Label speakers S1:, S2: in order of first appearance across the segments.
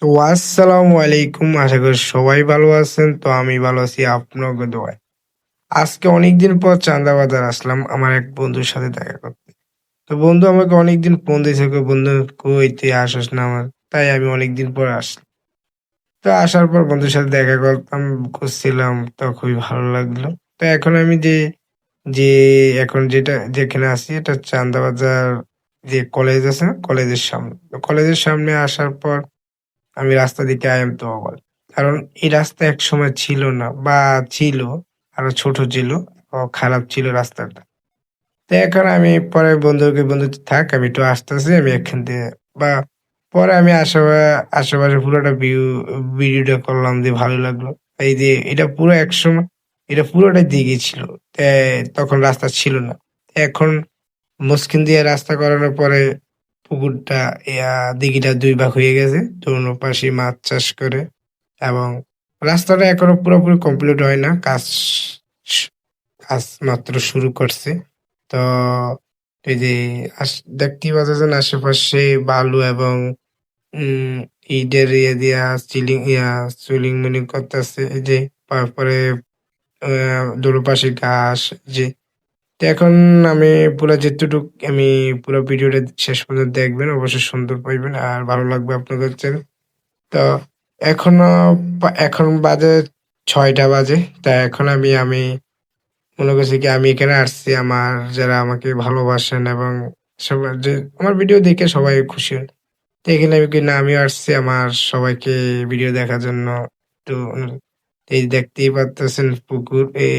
S1: তো আসসালামু আলাইকুম। আশা করি সবাই ভালো আছেন। তো আমি ভালো আছি আপনাদের দোয়ায়। আজকে অনেকদিন পর চান্দাবাজার আসলাম আমার এক বন্ধুর সাথে দেখা করতে। তো বন্ধু আমাকে অনেকদিন ফোন দিয়েছে, কই বন্ধু কই তুই আসিস না আমার। তাই আমি অনেকদিন পর আসলাম। তো আসার পর বন্ধুর সাথে দেখা করছিলাম তো খুবই ভালো লাগলো। তো এখন আমি যে এখন যেখানে আছি এটা চান্দাবাজার যে কলেজ আছে না? কলেজের সামনে। তো কলেজের সামনে আসার পর আমি রাস্তা দেখে I am তো অবাক। কারণ এই রাস্তা একসময় ছিল না বা ছিল, আরো ছোট ছিল, খারাপ ছিল রাস্তাটা। তো এখন আমি পরে বন্ধুকে বলল, "থাক আমি একটু আসতেছি, আমি এখান থেকে" বা পরে আমি আশেপাশে পুরোটা ভিডিওটা করলাম যে ভালো লাগলো। এই যে এটা পুরো একসময় এটা পুরোটাই দিঘি ছিল। তে তখন রাস্তা ছিল না। এখন মসকিন দিয়ে রাস্তা করানোর পরে পুকুরটা দিঘিটা ২ ভাগ হয়ে গেছে। দোনো পাশে মাছ চাষ করে এবং রাস্তাটা এখনো পুরোপুরি কমপ্লিট হয় না। স কাজ মাত্র শুরু করছে। তো এই যে আস দেখতেই পাচ্ছেন আশেপাশে বালু এবং উম ইটের দিয়া সিলিং মিলিং করতেছে। এই যে তারপরে দুপাশে ঘাস যে তো এখন আমি আমি পুরা ভিডিওটা শেষ পর্যন্ত দেখবেন। অবশ্যই সুন্দর পাইবেন আর ভালো লাগবে আপনাদের চ্যানেল। তো এখনো এখন বাজে ৬টা বাজে। তা এখন আমি মনে করছি কি আমি এখানে আসছি আমার যারা আমাকে ভালোবাসেন এবং সবার যে আমার ভিডিও দেখে সবাই খুশি হন। তো এখানে আমি কি না আমিও আসছি আমার সবাইকে ভিডিও দেখার জন্য একটু এই দেখতেই পারতেছেন পুকুর এই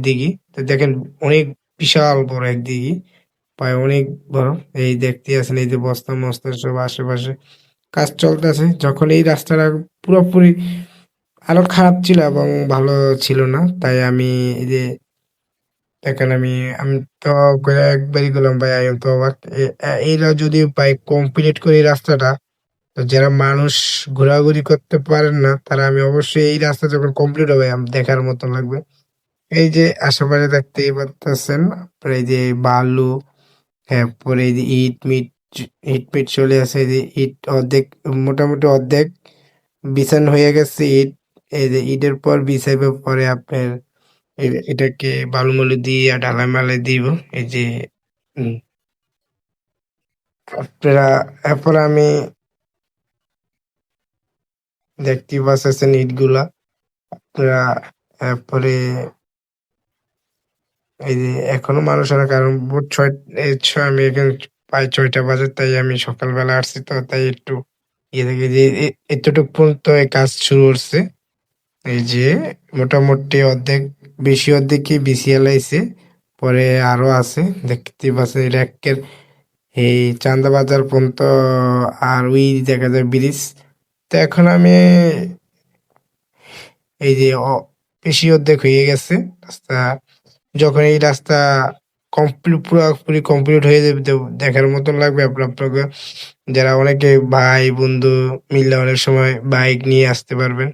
S1: দিঘি। তো দেখেন অনেক বিশাল বড় এক দিঘি। প্রায় অনেক বড়। এই দেখতেই আছেন এই যে বস্তা-মস্তা সব আশেপাশে কাজ চলতেছে। যখন এই রাস্তাটা পুরোপুরি আরো খারাপ ছিল এবং ভালো ছিল না। তাই আমি এই যে দেখেন আমি তো করে একবারই গেলাম ভাই আমি তো অবাক। এরা যদি ভাই কমপ্লিট করে এই রাস্তাটা তো যারা মানুষ ঘোরাঘুরি করতে পারেন না তারা আমি অবশ্যই এই রাস্তা যখন কমপ্লিট হবে দেখার মতো লাগবে। এই যে আশেপাশে দেখতেই পারতেছেন আপনার এই যে বালু, এরপরে এই যে ইট-মিট চলে আসে। এই যে ইট অর্ধেক মোটামুটি অর্ধেক বিছানো হয়ে গেছে ইট। এই যে ইটের পর বিছাইবে পরে আপনার এটাকে বালু-মালু দিয়ে ঢালাই-মালাই দিব। এই যে উম আপনারা এরপর আমি দেখতেই পারতেছেন ইটগুলা। আপনারা এরপরে এই যে এখনো মানুষ আসে কারণ ভোর ৬ আমি এখানে প্রায় ৬টা বাজে তাই আমি সকালবেলা আসছি তো তাই একটু ইয়ে থেকে যে এতটুক পর্যন্ত এই কাজ শুরু করছে। এই যে মোটামুটি বেশি অর্ধেকই বিছিয়ে লাইছে। পরে আরো আছে দেখতেই পাচ্ছেন এটা এক্কের এই চান্দাবাজার পর্যন্ত আর ওই দেখা যায় ব্রিজ। তো এখন আমি এই যে বেশি অর্ধেক হয়ে গেছে রাস্তা। যখন এই রাস্তা পুরাপুরি কমপ্লিট হয়ে যাবে তো দেখার মতন লাগবে আপনাকে যারা অনেকে ভাই বন্ধু মিললে অনেক সময় বাইক নিয়ে আসতে পারবেন।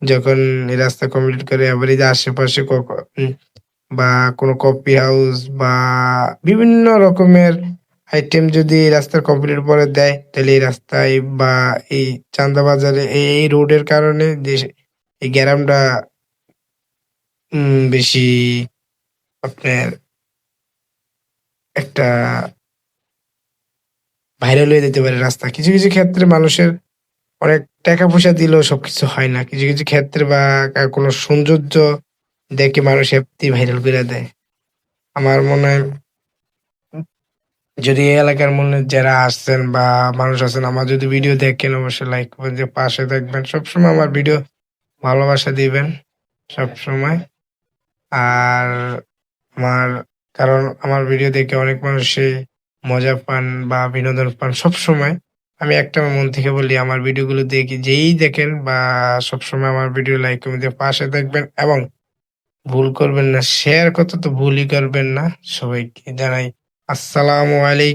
S1: যখন এই রাস্তা কমপ্লিট করে আবার এই যে আশেপাশে বা কোনো কফি হাউস বা বিভিন্ন রকমের আইটেম যদি এই রাস্তার কমপ্লিট পরে দেয় তাহলে এই রাস্তায় বা এই চান্দাবাজারে এই রোডের কারণে যে এই গ্যারামটা বেশি আপনার একটা ভাইরাল হয়ে যেতে পারে রাস্তা। কিছু, কিছু ক্ষেত্রে মানুষের অনেক টাকা পয়সা দিলেও সবকিছু হয় না। কিছু, কিছু ক্ষেত্রে বা কোনো সৌন্দর্য দেখে মানুষ এমনি ভাইরাল কইরা দেয়। আমার মনে হয় যদি এই এলাকার যারা আসছেন বা মানুষ আছেন আমার যদি ভিডিও দেখেন অবশ্যই লাইক করবেন যে পাশে থাকবেন। সবসময় আমার ভিডিও ভালোবাসা দিবেন সবসময়। আর আমার কারণ আমার ভিডিও দেখে অনেক মানুষই মজা পান বা বিনোদন পান সবসময়। আমি একটা আমার মন থেকে বলি আমার ভিডিওগুলো দেখি যেই দেখেন বা সবসময় আমার ভিডিও লাইক কমেন্ট দিয়ে পাশে থাকবেন এবং ভুল করবেন না। শেয়ার করতে তো ভুলই করবেন না। সবাইকে জানাই আসসালামু আলাইকুম।